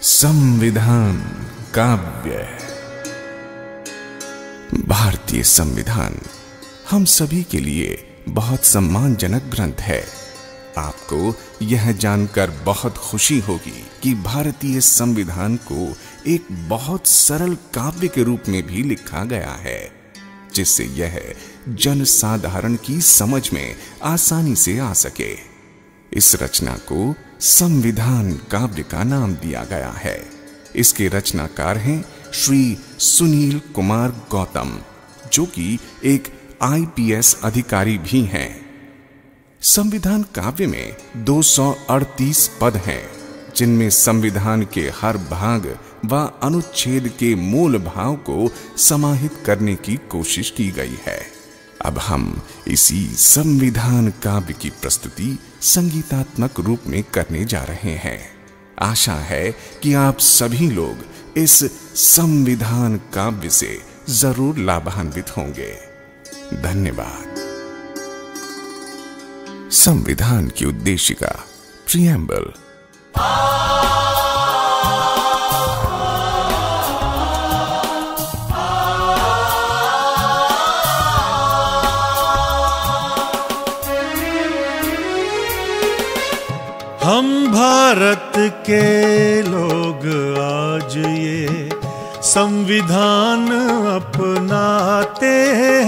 संविधान काव्य। भारतीय संविधान हम सभी के लिए बहुत सम्मानजनक ग्रंथ है। आपको यह जानकर बहुत खुशी होगी कि भारतीय संविधान को एक बहुत सरल काव्य के रूप में भी लिखा गया है, जिससे यह जनसाधारण की समझ में आसानी से आ सके। इस रचना को संविधान काव्य का नाम दिया गया है। इसके रचनाकार हैं श्री सुनील कुमार गौतम, जो कि एक IPS अधिकारी भी हैं। संविधान काव्य में 238 पद हैं, जिनमें संविधान के हर भाग व अनुच्छेद के मूल भाव को समाहित करने की कोशिश की गई है। अब हम इसी संविधान काव्य की प्रस्तुति संगीतात्मक रूप में करने जा रहे हैं। आशा है कि आप सभी लोग इस संविधान काव्य से जरूर लाभान्वित होंगे। धन्यवाद। संविधान की उद्देशिका, प्रिएम्बल। हम भारत के लोग आज ये संविधान अपनाते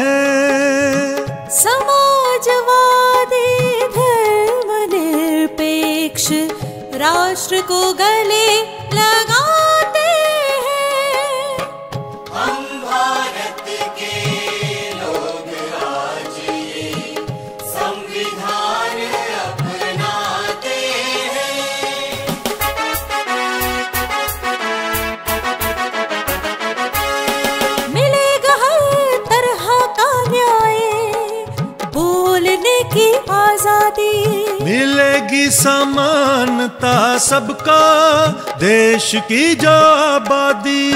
हैं। समाजवादी धर्मनिरपेक्ष राष्ट्र को गले लगाते हैं। हम भारत के लोग आज ये संविधान अपनाते हैं। मिलेगा हर तरह का न्याय, बोलने की आजादी, मिलेगी समानता सबका, देश की जो आबादी।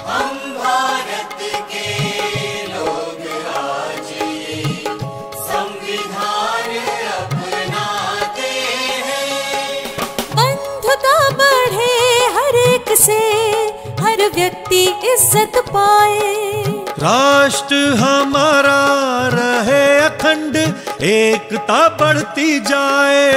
हम भारत के लोग आज ये संविधान अपनाते हैं। बंधुता बढ़े हर एक से, हर व्यक्ति इज्जत पाए। राष्ट्र हमारा रहे अखंड, एकता बढ़ती जाए।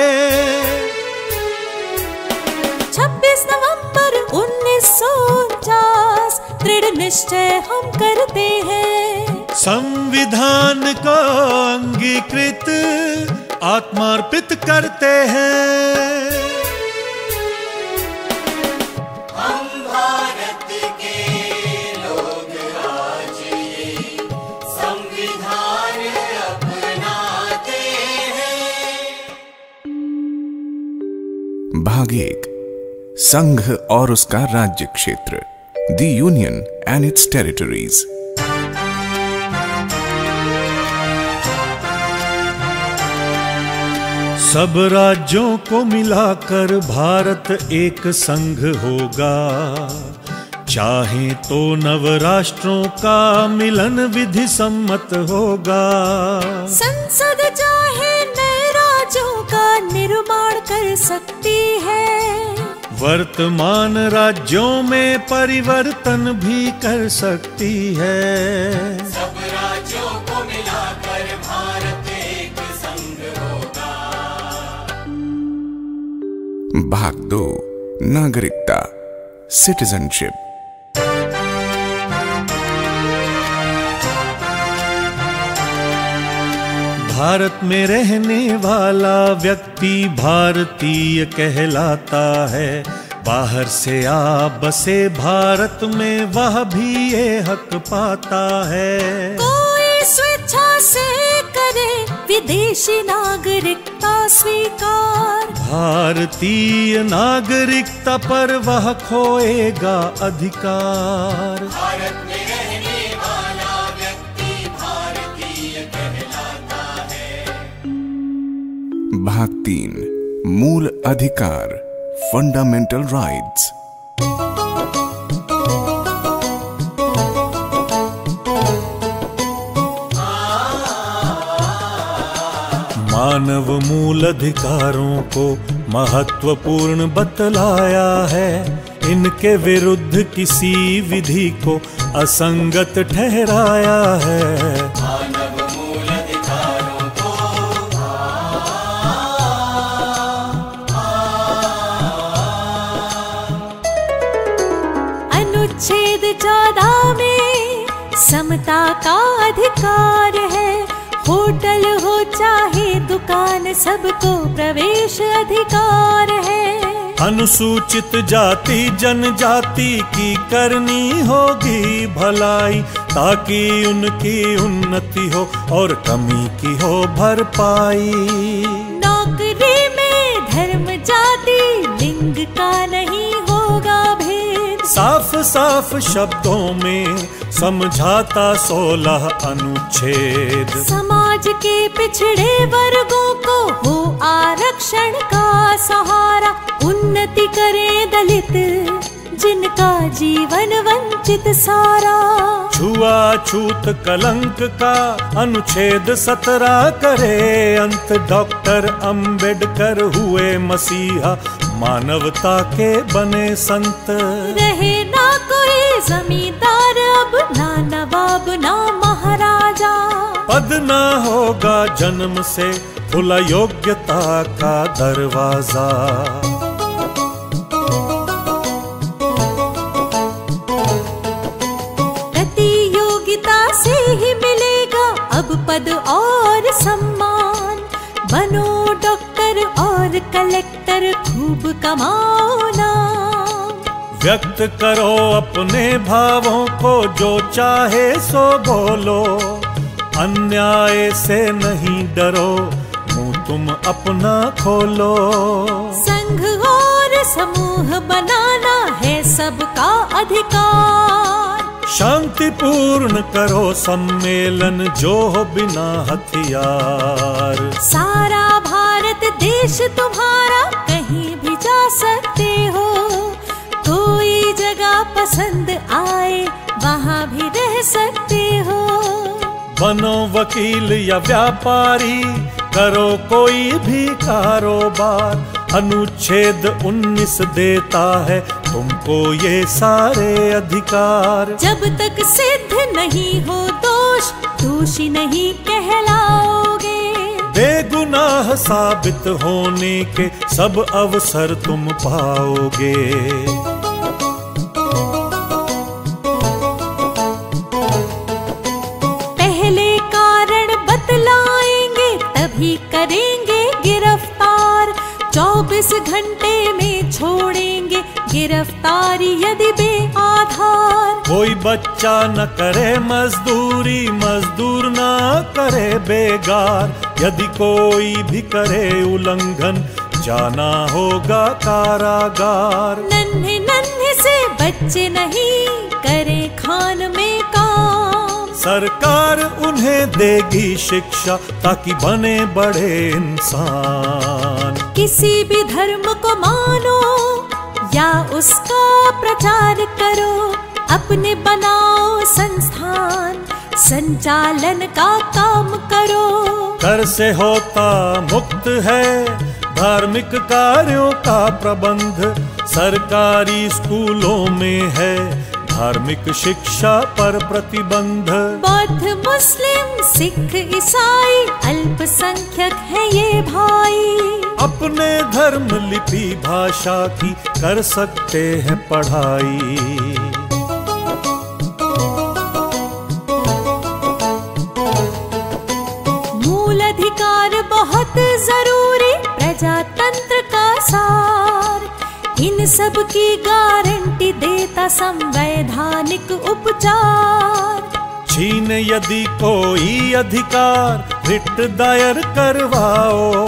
26 नवंबर 1949 दृढ़ निश्चय हम करते हैं। संविधान को अंगीकृत आत्मार्पित करते हैं। हम भारत के लोग आज ये संविधान अपनाते हैं। भाग 1, संघ और उसका राज्य क्षेत्र, the union and it's territories. सब राज्यों को मिलाकर भारत एक संघ होगा। चाहे तो नव राष्ट्रों का मिलन विधि सम्मत होगा। संसद चाहे नए राज्यों का निर्माण कर सकती है। वर्तमान राज्यों में परिवर्तन भी कर सकती है। सब राज्यों को मिलाकर भारत एक संघ होगा। भाग 2, नागरिकता, सिटीजनशिप। भारत में रहने वाला व्यक्ति भारतीय कहलाता है। बाहर से आ बसे भारत में वह भी ये हक पाता है। कोई स्वेच्छा से करे विदेशी नागरिकता स्वीकार, भारतीय नागरिकता पर वह खोएगा अधिकार। भारत में रहने वाला व्यक्ति भारतीय कहलाता है। भाग 3, मूल अधिकार, फंडामेंटल राइट्स। मानव मूल अधिकारों को महत्वपूर्ण बतलाया है। इनके विरुद्ध किसी विधि को असंगत ठहराया है। मानव मूल अधिकारों को अनुच्छेद 14 में समता का अधिकार है। होटल हो चाहे दुकान, सबको प्रवेश अधिकार है। अनुसूचित जाति जनजाति की करनी होगी भलाई, ताकि उनकी उन्नति हो और कमी की हो भरपाई। नौकरी में धर्म जाति लिंग का नहीं होगा भेद। साफ साफ शब्दों में समझाता 16 अनुच्छेद। समाज के पिछड़े वर्गों को हो आरक्षण का सहारा। उन्नति करें दलित जिनका जीवन वंचित सारा। छुआछूत कलंक का अनुच्छेद 17 करे अंत। डॉक्टर अंबेडकर हुए मसीहा, मानवता के बने संत। रहे ना कोई जमींदार अब, ना नवाब ना महाराजा। पद ना होगा जन्म से खुला योग्यता का दरवाजा। प्रतियोगिता से ही मिलेगा अब पद और सम्मान। बनो डॉक्टर और कलेक्टर, खूब कमाओ नाम। व्यक्त करो अपने भावों को, जो चाहे सो बोलो। अन्याय से नहीं डरो, मुंह तुम अपना खोलो। संघ और समूह बनाना है सबका अधिकार। शांतिपूर्ण करो सम्मेलन, जो हो बिना हथियार। सारा भारत देश तुम्हारा, कहीं भी जा सकते हो। कोई जगह पसंद आए वहाँ भी रह सकते हो। बनो वकील या व्यापारी, करो कोई भी कारोबार। अनुच्छेद 19 देता है तुमको ये सारे अधिकार। जब तक सिद्ध नहीं हो दोष, दोषी नहीं कहलाओगे। बेगुनाह साबित होने के सब अवसर तुम पाओगे। पहले कारण बतलाएंगे, तभी करेंगे गिरफ्तार। 24 घंटे में छोड़ेंगे गिरफ्तारी यदि बेआधार। कोई बच्चा न करे मजदूरी, मजदूर न करे बेगार। यदि कोई भी करे उल्लंघन, जाना होगा कारागार। नन्हे नन्हे से बच्चे नहीं करे खान में काम। सरकार उन्हें देगी शिक्षा, ताकि बने बड़े इंसान। किसी भी धर्म को मानो या उसका प्रचार करो। अपने बनाओ संस्थान, संचालन का काम करो। कर से होता मुक्त है धार्मिक कार्यों का प्रबंध। सरकारी स्कूलों में है धार्मिक शिक्षा पर प्रतिबंध। बौद्ध मुस्लिम सिख ईसाई अल्पसंख्यक है ये भाई। अपने धर्म लिपि भाषा की कर सकते हैं पढ़ाई। मूल अधिकार बहुत जरूरी, प्रजातंत्र का सार। इन सब की गारंटी देता संवैधानिक उपचार। छीन यदि कोई अधिकार, रिट दायर करवाओ।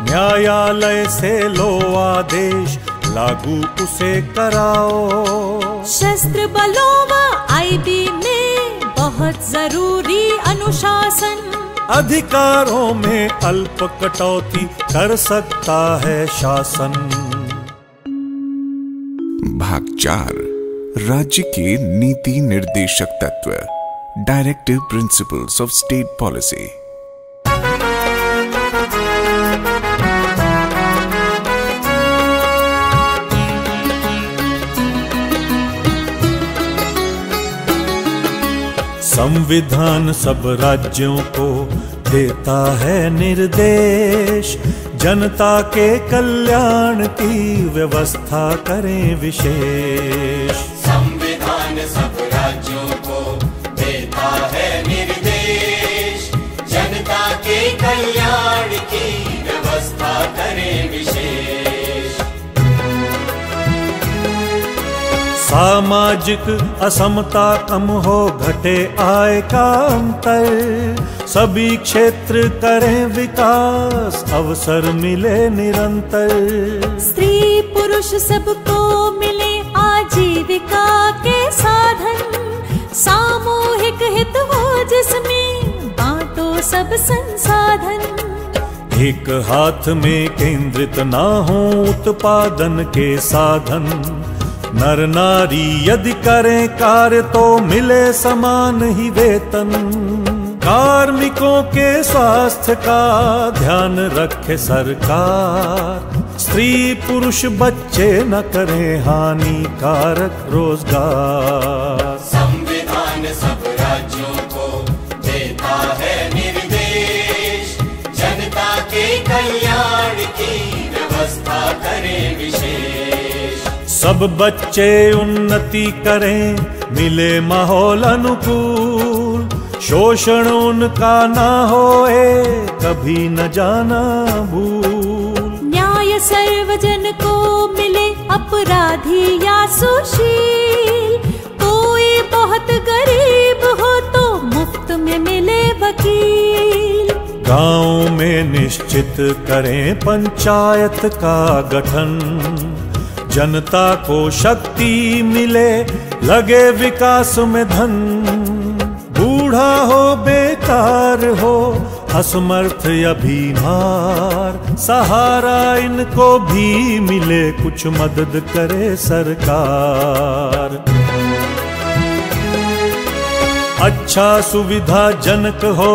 न्यायालय से लो आदेश, लागू उसे कराओ। शस्त्र बलों व आईबी में बहुत जरूरी अनुशासन। अधिकारों में अल्प कटौती कर सकता है शासन। भाग 4 राज्य के नीति निर्देशक तत्व, directive principles of state policy. संविधान सब राज्यों को देता है निर्देश, जनता के कल्याण की व्यवस्था करें विशेष। संविधान सब राज्यों को देता है निर्देश, जनता के कल्याण की व्यवस्था करें विशेष। सामाजिक असमता कम हो, घटे आय का अंतर, सभी क्षेत्र करें विकास, अवसर मिले निरंतर। स्त्री पुरुष सबको मिले आजीविका के साधन, सामूहिक हित हो जिसमें बांटो सब संसाधन। एक हाथ में केंद्रित ना हो उत्पादन के साधन, नर नारी यदि करें कार्य तो मिले समान ही वेतन। कार्मिकों के स्वास्थ्य का ध्यान रखे सरकार, स्त्री पुरुष बच्चे न करें हानिकारक रोजगार। संविधान सब राज्यों को देता है निर्देश, जनता के कल्याण की व्यवस्था करें विशेष। सब बच्चे उन्नति करें, मिले माहौल अनुकूल, शोषण उनका ना होए, कभी न जाना भूल। न्याय सर्वजन को मिले, अपराधी या सुशील, कोई बहुत गरीब हो तो मुफ्त में मिले वकील। गांव में निश्चित करें पंचायत का गठन, जनता को शक्ति मिले, लगे विकास में धन। बूढ़ा हो बेकार हो, असमर्थ या बीमार, सहारा इनको भी मिले, कुछ मदद करे सरकार। अच्छा सुविधाजनक हो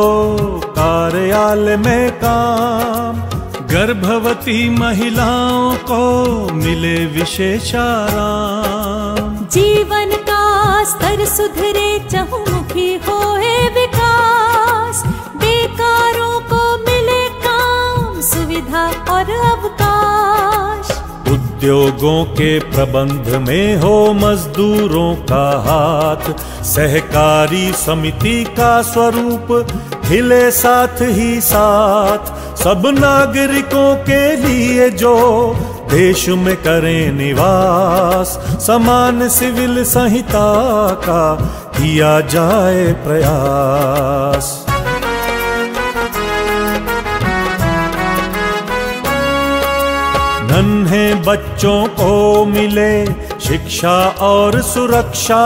कार्यालय में काम, गर्भवती महिलाओं को मिले विशेष आराम। जीवन का स्तर सुधरे, चहुमुखी होए विकास, बेकारों को मिले काम, सुविधा और अवकाश। उद्योगों के प्रबंध में हो मजदूरों का हाथ, सहकारी समिति का स्वरूप हिले साथ ही साथ। सब नागरिकों के लिए जो देश में करें निवास, समान सिविल संहिता का किया जाए प्रयास। नन्हे बच्चों को मिले शिक्षा और सुरक्षा,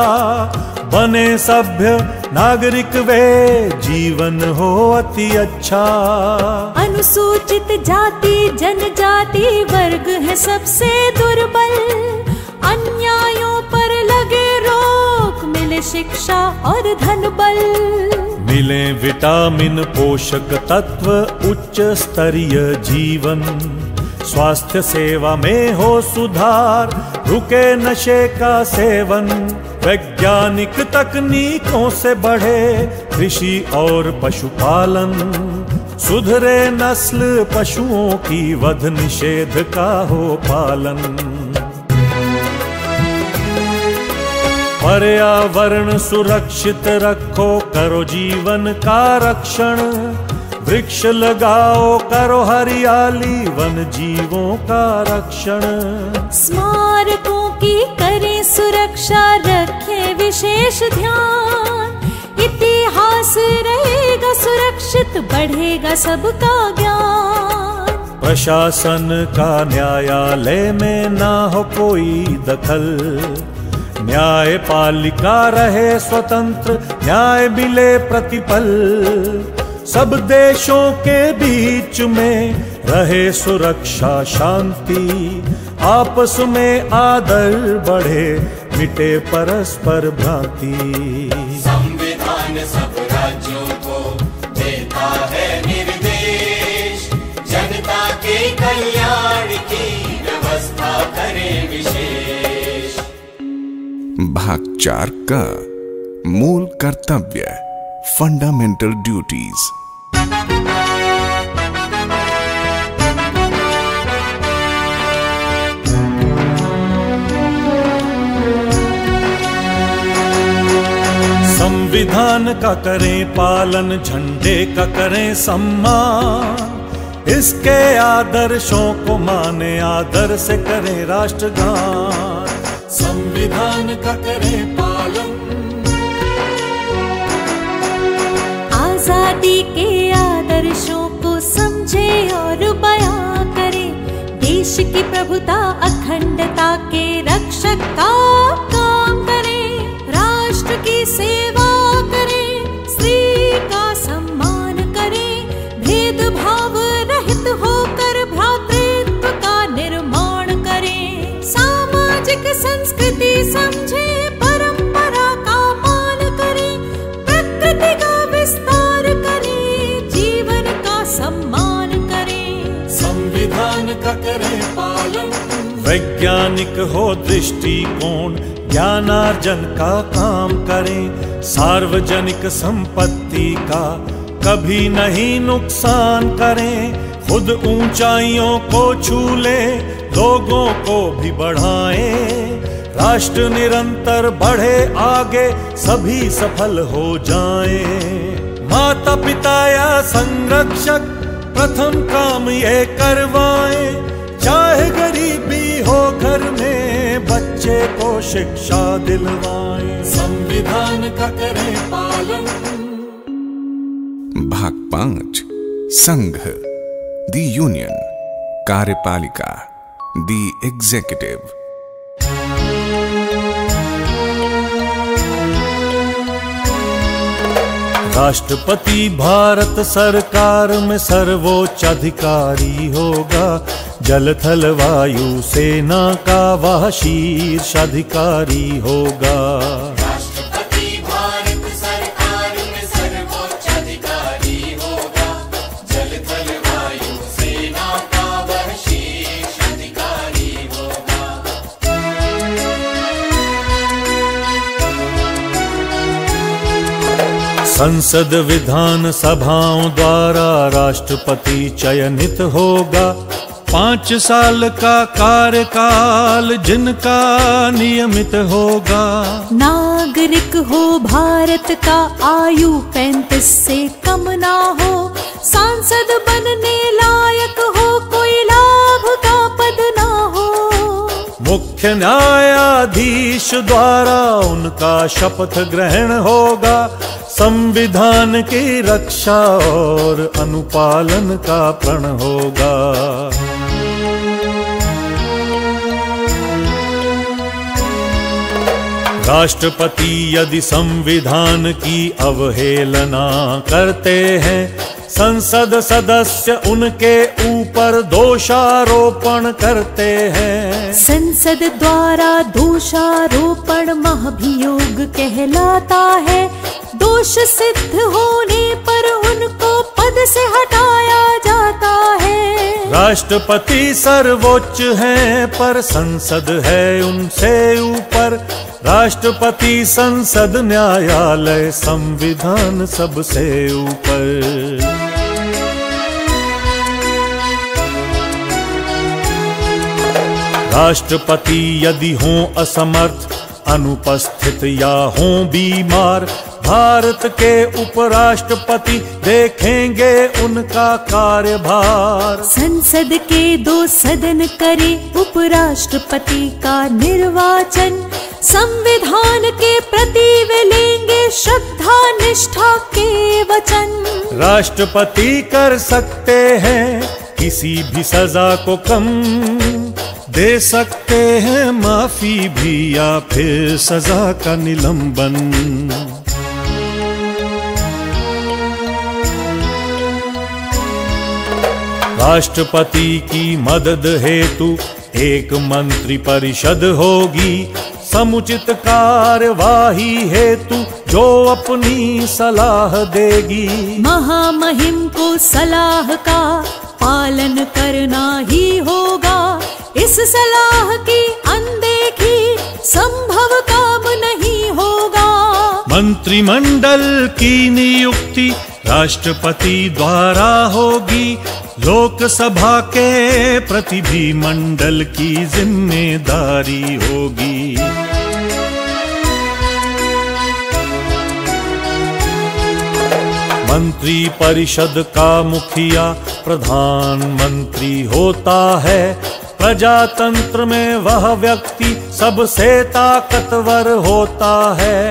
बने सभ्य नागरिक वे, जीवन हो अति अच्छा। अनुसूचित जाति जनजाति वर्ग है सबसे दुर्बल, अन्यायों पर लगे रोक, मिले शिक्षा और धन बल। मिले विटामिन पोषक तत्व, उच्च स्तरीय जीवन, स्वास्थ्य सेवा में हो सुधार, रुके नशे का सेवन। वैज्ञानिक तकनीकों से बढ़े कृषि और पशुपालन, सुधरे नस्ल पशुओं की, वध निषेध का हो पालन। पर्यावरण सुरक्षित रखो, करो जीवन का रक्षण, वृक्ष लगाओ, करो हरियाली, वन जीवों का रक्षण। स्मारकों की करें सुरक्षा, रखें विशेष ध्यान, इतिहास रहेगा सुरक्षित, बढ़ेगा सबका ज्ञान। प्रशासन का न्यायालय में ना हो कोई दखल, न्यायपालिका रहे स्वतंत्र, न्याय मिले प्रतिपल। सब देशों के बीच में रहे सुरक्षा शांति, आपस में आदर बढ़े, मिटे परस्पर भ्रांति। संविधान सब राज्यों को देता है निर्देश, जनता के कल्याण की व्यवस्था करें विशेष। भाग 4 का मूल कर्तव्य। Fundamental duties. संविधान का करें पालन, झंडे का करें सम्मान, इसके आदर्शों को माने, आदर से करें राष्ट्रगान। संविधान का करें पालन, आजादी के आदर्शों को समझे और बयां करें, देश की प्रभुता अखंडता के रक्षक का काम करें, राष्ट्र की सेवा करें, स्त्री का सम्मान करें, भेदभाव रहित होकर भ्रातृत्व का निर्माण करें, सामाजिक संस्कृति समझे, परंपरा का मान करें, प्रकृति का विस्तार करें, जीवन का सम्मान करें। संविधान का करें पालन, वैज्ञानिक हो दृष्टिकोण, ज्ञानार्जन का काम करें, सार्वजनिक संपत्ति का कभी नहीं नुकसान करें, खुद ऊंचाइयों को छू ले, लोगों को भी बढ़ाएं, राष्ट्र निरंतर बढ़े आगे, सभी सफल हो जाएं। माता पिता या संरक्षक प्रथम काम ये करवाएं, चाहे गरीबी हो घर में, बच्चे को शिक्षा दिलवाएं। संविधान का करें पालन। भाग 5 संघ, दी यूनियन, कार्यपालिका, दी एग्जीक्यूटिव। राष्ट्रपति भारत सरकार में सर्वोच्च अधिकारी होगा, जल थल वायु सेना का वह शीर्ष अधिकारी होगा। राष्ट्रपति भारत सरकार में सर्वोच्च अधिकारी होगा, जल थल वायु सेना का वह शीर्ष अधिकारी होगा। संसद विधान सभाओं द्वारा राष्ट्रपति चयनित होगा, 5 साल का कार्यकाल जिनका नियमित होगा। नागरिक हो भारत का, आयु 35 से कम ना हो, सांसद बनने लायक हो, कोई लाभ का पद ना हो। मुख्य न्यायाधीश द्वारा उनका शपथ ग्रहण होगा, संविधान की रक्षा और अनुपालन का प्रण होगा। राष्ट्रपति यदि संविधान की अवहेलना करते हैं, संसद सदस्य उनके ऊपर दोषारोपण करते हैं। संसद द्वारा दोषारोपण महाभियोग कहलाता है, दोष सिद्ध होने पर उनको पद से हटाया जाता है। राष्ट्रपति सर्वोच्च हैं पर संसद है उनसे ऊपर, राष्ट्रपति संसद न्यायालय संविधान सबसे ऊपर। राष्ट्रपति यदि हों असमर्थ, अनुपस्थित या हों बीमार, भारत के उपराष्ट्रपति देखेंगे उनका कार्यभार। संसद के 2 सदन करे उपराष्ट्रपति का निर्वाचन, संविधान के प्रति वे लेंगे श्रद्धा निष्ठा के वचन। राष्ट्रपति कर सकते हैं किसी भी सजा को कम, दे सकते हैं माफी भी या फिर सजा का निलंबन। राष्ट्रपति की मदद हेतु एक मंत्री परिषद होगी, समुचित कार्यवाही हेतु जो अपनी सलाह देगी। महामहिम को सलाह का पालन करना ही होगा, इस सलाह की अनदेखी संभव काम नहीं होगा। मंत्रिमंडल की नियुक्ति राष्ट्रपति द्वारा होगी। लोकसभा के प्रति भी मंडल की जिम्मेदारी होगी। मंत्री परिषद का मुखिया प्रधानमंत्री होता है। प्रजातंत्र में वह व्यक्ति सबसे ताकतवर होता है।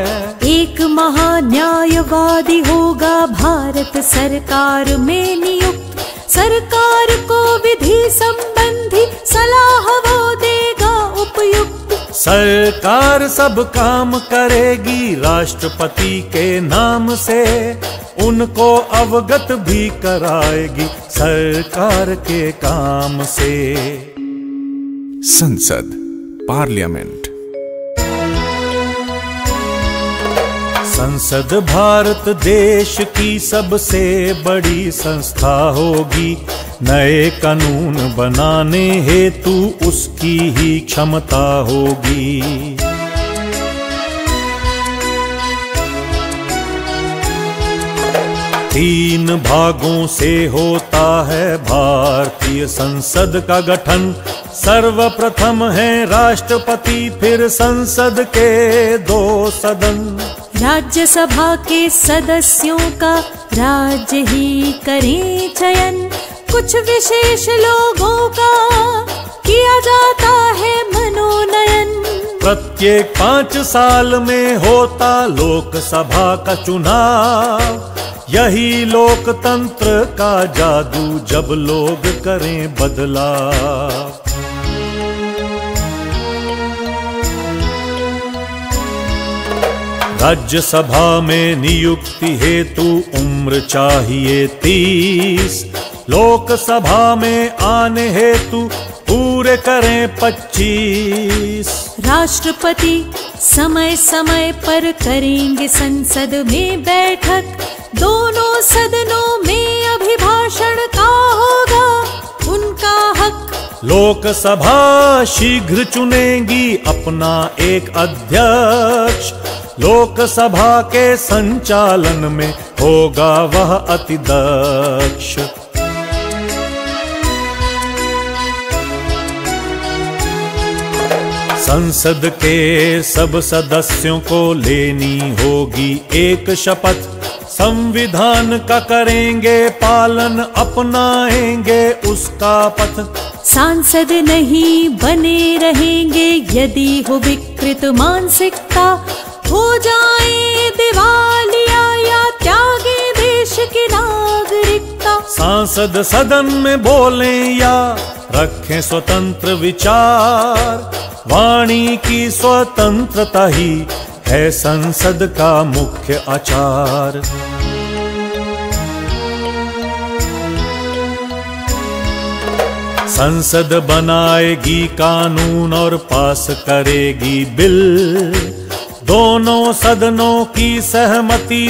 एक महान्यायवादी होगा भारत सरकार में नियुक्त। सरकार को विधि संबंधी सलाह वो देगा उपयुक्त। सरकार सब काम करेगी राष्ट्रपति के नाम से। उनको अवगत भी कराएगी सरकार के काम से। संसद, पार्लियामेंट। संसद भारत देश की सबसे बड़ी संस्था होगी। नए कानून बनाने हेतु उसकी ही क्षमता होगी। तीन भागों से होता है भारतीय संसद का गठन। सर्वप्रथम है राष्ट्रपति, फिर संसद के 2 सदन। राज्यसभा के सदस्यों का राज्य ही करें चयन। कुछ विशेष लोगों का किया जाता है मनोनयन। प्रत्येक 5 साल में होता लोकसभा का चुनाव। यही लोकतंत्र का जादू जब लोग करें बदलाव। राज्यसभा में नियुक्ति हेतु उम्र चाहिए 30। लोकसभा में आने हेतु पूरे करें 25। राष्ट्रपति समय समय पर करेंगे संसद में बैठक। दोनों सदनों में अभिभाषण का होगा उनका हक। लोकसभा शीघ्र चुनेगी अपना एक अध्यक्ष। लोकसभा के संचालन में होगा वह अति दक्ष। संसद के सब सदस्यों को लेनी होगी एक शपथ। संविधान का करेंगे पालन, अपनाएंगे उसका पथ। सांसद नहीं बने रहेंगे यदि हो विकृत मानसिकता। हो जाए दिवालिया या त्यागे देश की नागरिकता। सांसद सदन में बोलें या रखें स्वतंत्र विचार। वाणी की स्वतंत्रता ही है संसद का मुख्य आचार। संसद बनाएगी कानून और पास करेगी बिल। दोनों सदनों की सहमति